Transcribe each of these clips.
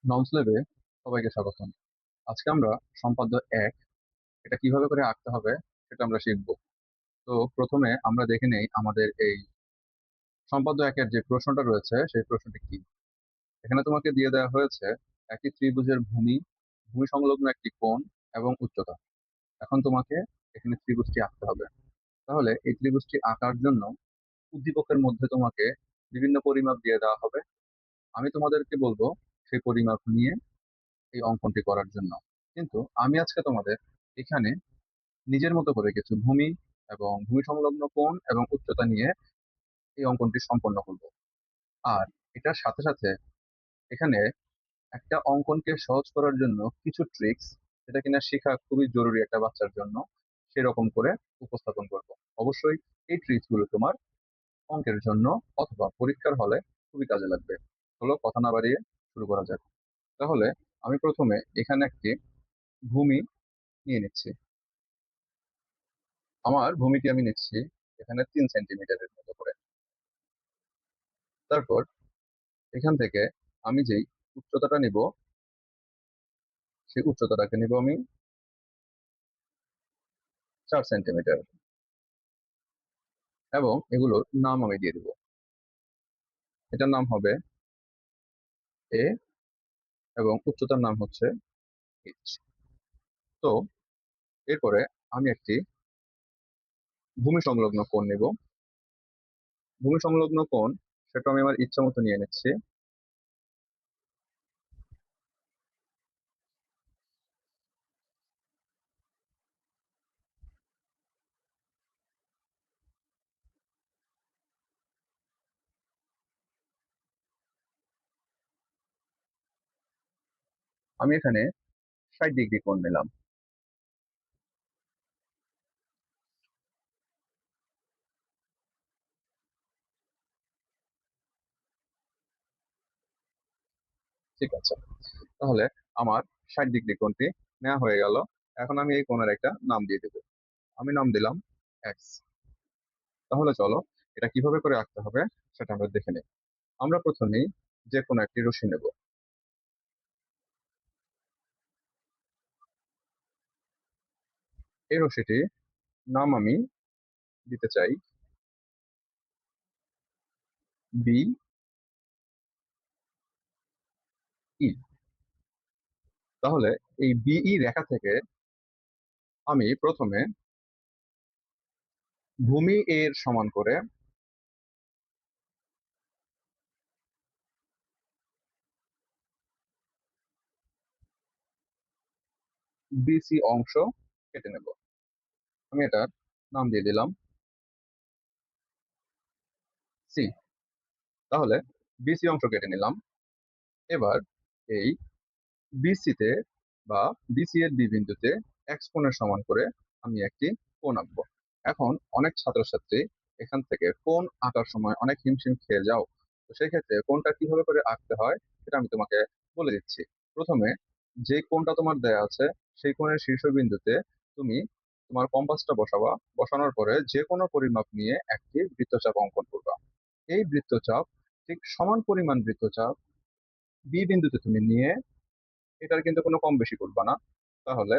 Norms ল্যাবে সবাইকে স্বাগতম। আজকে আমরা সম্পাদ্য এক এটা কিভাবে করে আঁকতে হবে সেটা আমরা শিখবো। তো প্রথমে আমরা দেখে নেই আমাদের এই সম্পাদ্য একের যে প্রশ্নটা রয়েছে সেই প্রশ্নটি কি। এখানে তোমাকে দিয়ে দেওয়া হয়েছে একটি ত্রিভুজের ভূমি, ভূমি সংলগ্ন একটি কোণ এবং উচ্চতা। এখন তোমাকে এখানে ত্রিভুজটি আঁকতে হবে। তাহলে এই ত্রিভুজটি আঁকার জন্য উদ্দীপকের মধ্যে তোমাকে বিভিন্ন পরিমাপ দিয়ে দেওয়া হবে। আমি তোমাদেরকে বলবো সেই পরিমাপ নিয়ে এই অঙ্কনটি করার জন্য। কিন্তু আমি আজকে তোমাদের এখানে নিজের মতো করে কিছু ভূমি এবং ভূমি সংলগ্ন কোণ এবং উচ্চতা নিয়ে এই অঙ্কনটি সম্পন্ন করব। আর এটার সাথে সাথে এখানে একটা অঙ্কনকে সহজ করার জন্য কিছু ট্রিক্স, যেটা কিনা শেখা খুবই জরুরি একটা বাচ্চার জন্য, সেরকম করে উপস্থাপন করব। অবশ্যই এই ট্রিক্স গুলো তোমার অঙ্কের জন্য অথবা পরীক্ষার হলে খুবই কাজে লাগবে। চলো কথা না বাড়িয়ে শুরু করা যাক। তাহলে আমি প্রথমে এখানে একটি ভূমি নিয়ে নিচ্ছি। আমার ভূমিটি আমি নিচ্ছি এখানে 3 সেন্টিমিটারের মতো করে। তারপর এখান থেকে আমি যেই উচ্চতাটা নিব সেই উচ্চতাটাকে নিব আমি 4 সেন্টিমিটার, এবং এগুলোর নাম আমি দিয়ে দিব। এটার নাম হবে এ এবং উচ্চতার নাম হচ্ছে এইচ। তো এরপরে আমি একটি ভূমি সংলগ্ন কোণ নিব। ভূমি সংলগ্ন কোণ সেটা আমি আমার ইচ্ছা মতো নিয়ে নিচ্ছি। আমি এখানে 60 ডিগ্রি কোণ নিলাম। ঠিক আছে, তাহলে আমার 60 ডিগ্রি কোণটি নেওয়া হয়ে গেল। এখন আমি এই কোণের একটা নাম দিয়ে দেবো। আমি নাম দিলাম এক্স। তাহলে চলো এটা কিভাবে করে আঁকতে হবে সেটা আমরা দেখে নিই। আমরা প্রথমেই যে কোনো একটি রশ্মি নেব। এই রশ্মিটি নাম আমি দিতে চাই বি ই। তাহলে এই বিই রেখা থেকে আমি প্রথমে ভূমি এর সমান করে বিসি অংশ কেটে নেব। আমি এটার নাম দিয়ে দিলাম সি। তাহলে বিসি অংশ কেটে নিলাম। এবার এই বিসি তে বা বিসি এর বি বিন্দুতে এক্স কোণের সমান করে আমি একটি কোণ আঁকবো। এখন অনেক ছাত্রছাত্রী এখান থেকে কোণ আঁকার সময় অনেক হিমশিম খেয়ে যাও। তো সেই ক্ষেত্রে কোণটা কিভাবে করে আঁকতে হয় সেটা আমি তোমাকে বলে দিচ্ছি। প্রথমে যে কোণটা তোমার দেয়া আছে সেই কোণের শীর্ষবিন্দুতে তুমি তোমার কম্পাসটা বসাবা। বসানোর পরে যে কোনো পরিমাপ নিয়ে একটি বৃত্তচাপ অঙ্কন করবা। এই বৃত্তচাপ ঠিক সমান পরিমাণ বৃত্তচাপ বি বিন্দুতে তুমি নিয়ে এটার কিন্তু কোনো কম বেশি করবা না। তাহলে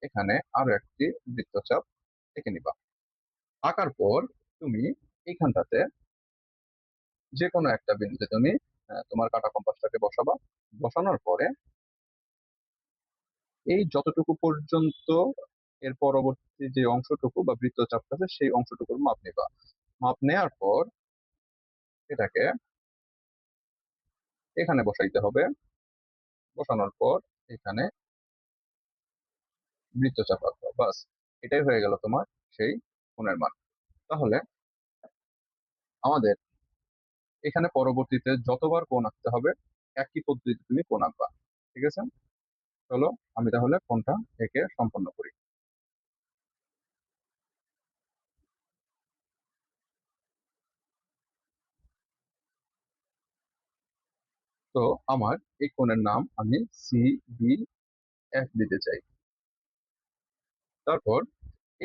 এখানে আরো একটি বৃত্তচাপ এঁকে নিবা। আঁকার পর তুমি এইখানটাতে যে কোনো একটা বিন্দুতে তুমি তোমার কাটা কম্পাসটাকে বসাবা। বসানোর পরে এই যতটুকু পর্যন্ত এর পরবর্তী যে অংশটুকু বা বৃত্তচাপটা আছে সেই অংশটুকুর মাপ নিবা। মাপ নেওয়ার পর এটাকে এখানে বসাইতে হবে। বসানোর পর এখানে বৃত্তচাপ আঁকবা। বাস, এটাই হয়ে গেল তোমার সেই কোণের মান। তাহলে আমাদের এখানে পরবর্তীতে যতবার কোণ আঁকতে হবে একই পদ্ধতিতে তুমি কোণ আঁকবা। ঠিক আছে, চলো আমি তাহলে কোণটা এঁকে সম্পন্ন করি। তো আমার এই কোণের নাম আমি সি বি এফ দিতে চাই। তারপর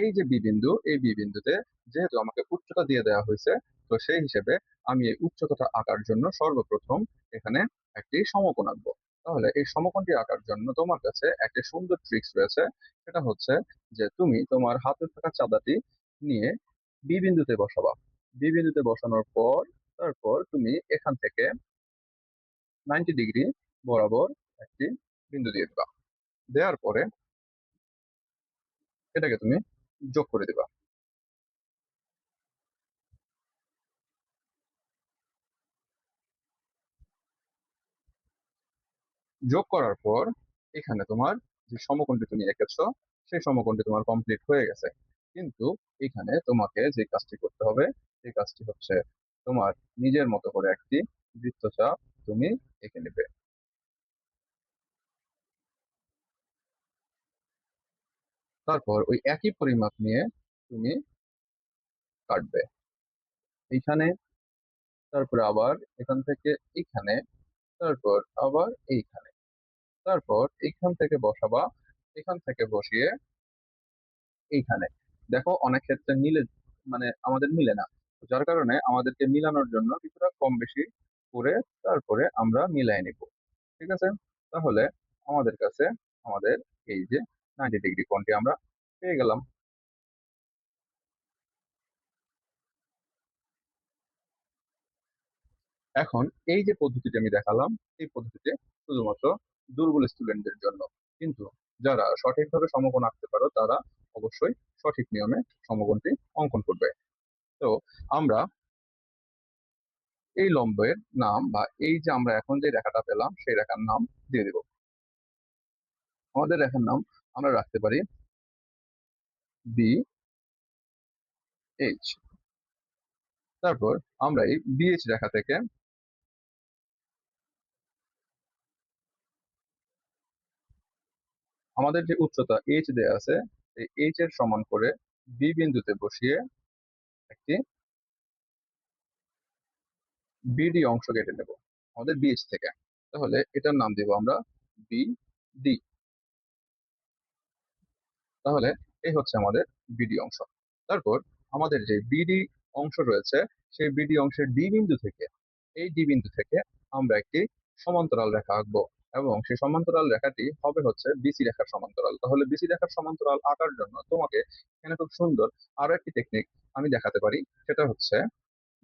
এই যে বি বিন্দু, এই বি বিন্দুতে যেহেতু আমাকে উচ্চতা দিয়ে দেওয়া হয়েছে, তো সেই হিসেবে আমি এই উচ্চতাটা আঁকার জন্য সর্বপ্রথম এখানে একটি সমকোণ আঁকবো। তাহলে এই সমকোণটি আঁকার জন্য তোমার কাছে একটা সুন্দর ট্রিক্স রয়েছে। সেটা হচ্ছে যে তুমি তোমার হাতে থাকা চাঁদাটি নিয়ে বি বিন্দুতে বসাবা। বি বিন্দুতে বসানোর পর তারপর তুমি এখান থেকে 90 ডিগ্রি বরাবর একটি বিন্দু দিয়ে দিবা। দেওয়ার পরে এটাকে তুমি যোগ করে দিবা। যোগ করার পর এখানে তোমার যে সমকোণটি তুমি এঁকেছো সেই সমকোণটি তোমার কমপ্লিট হয়ে গেছে। কিন্তু এখানে তোমাকে যে কাজটি করতে হবে সেই কাজটি হচ্ছে তোমার নিজের মতো করে একটি বৃত্তচাপ তুমি এঁকে নেবে। তারপর ওই একই পরিমাপ নিয়ে তুমি কাটবে এইখানে, তারপর আবার এখান থেকে এইখানে, তারপর আবার এইখানে, তারপর এইখান থেকে বসাবা। এখান থেকে বসিয়ে এইখানে দেখো অনেক ক্ষেত্রে মিলে, মানে আমাদের মিলে না, যার কারণে আমাদেরকে মিলানোর জন্য কিছুটা কম বেশি করে তারপরে আমরা মিলাই নিব। ঠিক আছে, তাহলে আমাদের কাছে আমাদের এই যে 90 ডিগ্রি কোণটি আমরা পেয়ে গেলাম। এখন এই যে পদ্ধতিটি আমি দেখালাম এই পদ্ধতিতে শুধুমাত্র দুর্বল স্টুডেন্টদের জন্য, কিন্তু যারা সঠিকভাবে সমকোণ আঁকতে পারো তারা অবশ্যই সঠিক নিয়মে সমকোণটি অঙ্কন করবে। তো আমরা এই লম্বের নাম বা এই যে আমরা এখন যে রেখাটা পেলাম সেই রেখার নাম দিয়ে দিব। আমাদের রেখার নাম আমরা রাখতে পারি বি এইচ। তারপর আমরা এই বিএইচ রেখা থেকে আমাদের যে উচ্চতা এইচ দেয়া আছে এই এইচ এর সমান করে বি বিন্দুতে বসিয়ে একটি বিডি অংশ কেটে নেব আমাদের বিএইচ থেকে। তাহলে এটার নাম দেব আমরা বি ডি। তাহলে এই হচ্ছে আমাদের বিডি অংশ। তারপর আমাদের যে বিডি অংশ রয়েছে সেই বিডি অংশের ডি বিন্দু থেকে, এই ডি বিন্দু থেকে আমরা একটি সমান্তরাল রেখা আঁকবো এবং সেই সমান্তরাল রেখাটি হবে হচ্ছে বিসি রেখার সমান্তরাল। তাহলে বিসি রেখার সমান্তরাল আঁকার জন্য তোমাকে এখানে খুব সুন্দর আরো একটি টেকনিক আমি দেখাতে পারি। সেটা হচ্ছে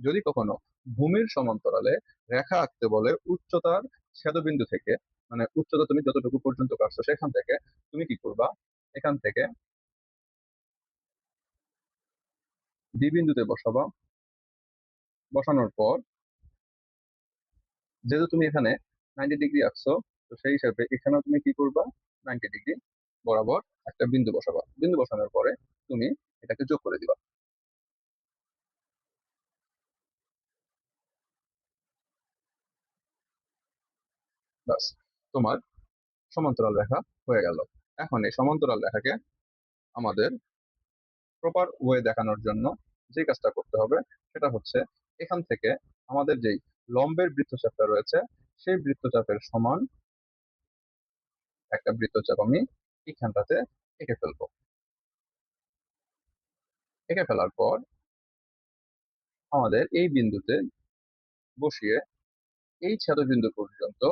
যদি কখনো ভূমির সমান্তরালে রেখা আঁকতে বলে উচ্চতার ছেদবিন্দু থেকে, মানে উচ্চতা তুমি যতটুকু পর্যন্ত কাটছো সেখান থেকে তুমি কি করবা, এখান থেকে ডি বিন্দুতে বসাবা। বসানোর পর যেহেতু তুমি এখানে 90 ডিগ্রি আঁকছো, তো সেই হিসাবে এখানেও তুমি কি করবা, 90 ডিগ্রি বরাবর একটা বিন্দু বসাবা। বিন্দু বসানোর পরে তুমি এটাকে যোগ করে দিবা। বাস, তোমার সমান্তরাল রেখা হয়ে গেল। এখন এই সমান্তরাল রেখাকে আমাদের প্রপার ওয়ে দেখানোর জন্য যে কাজটা করতে হবে সেটা হচ্ছে এখান থেকে আমাদের যেই লম্বের বৃত্তচাপটা রয়েছে সেই বৃত্তচাপের সমান একটা বৃত্তচাপ আমি এখানটাতে এঁকে ফেলবো। এঁকে ফেলার পর আমাদের এই বিন্দুতে বসিয়ে এই ছেদবিন্দু পর্যন্ত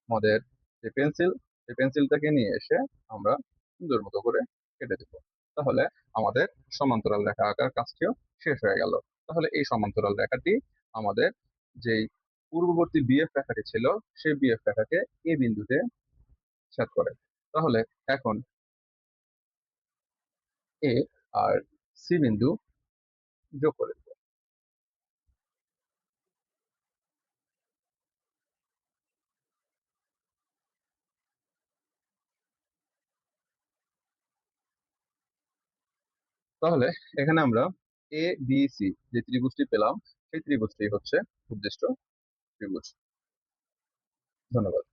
আমাদের যে পেন্সিল, সেই পেন্সিলটাকে নিয়ে এসে আমরা সুন্দর মতো করে কেটে দেব। তাহলে আমাদের সমান্তরাল রেখা আঁকার কাজটিও শেষ হয়ে গেল। তাহলে এই সমান্তরাল রেখাটি আমাদের যেই পূর্ববর্তী বিএফ রেখাটি ছিল সেই বিএফ রেখাকে এই বিন্দুতে ছেদ করে। তাহলে এখন এ আর সি বিন্দু যোগ করে দেব। তাহলে এখানে আমরা এ বি সি যে ত্রিভুজটি পেলাম সেই ত্রিভুজটি হচ্ছে উদ্দিষ্ট ত্রিভুজ। ধন্যবাদ।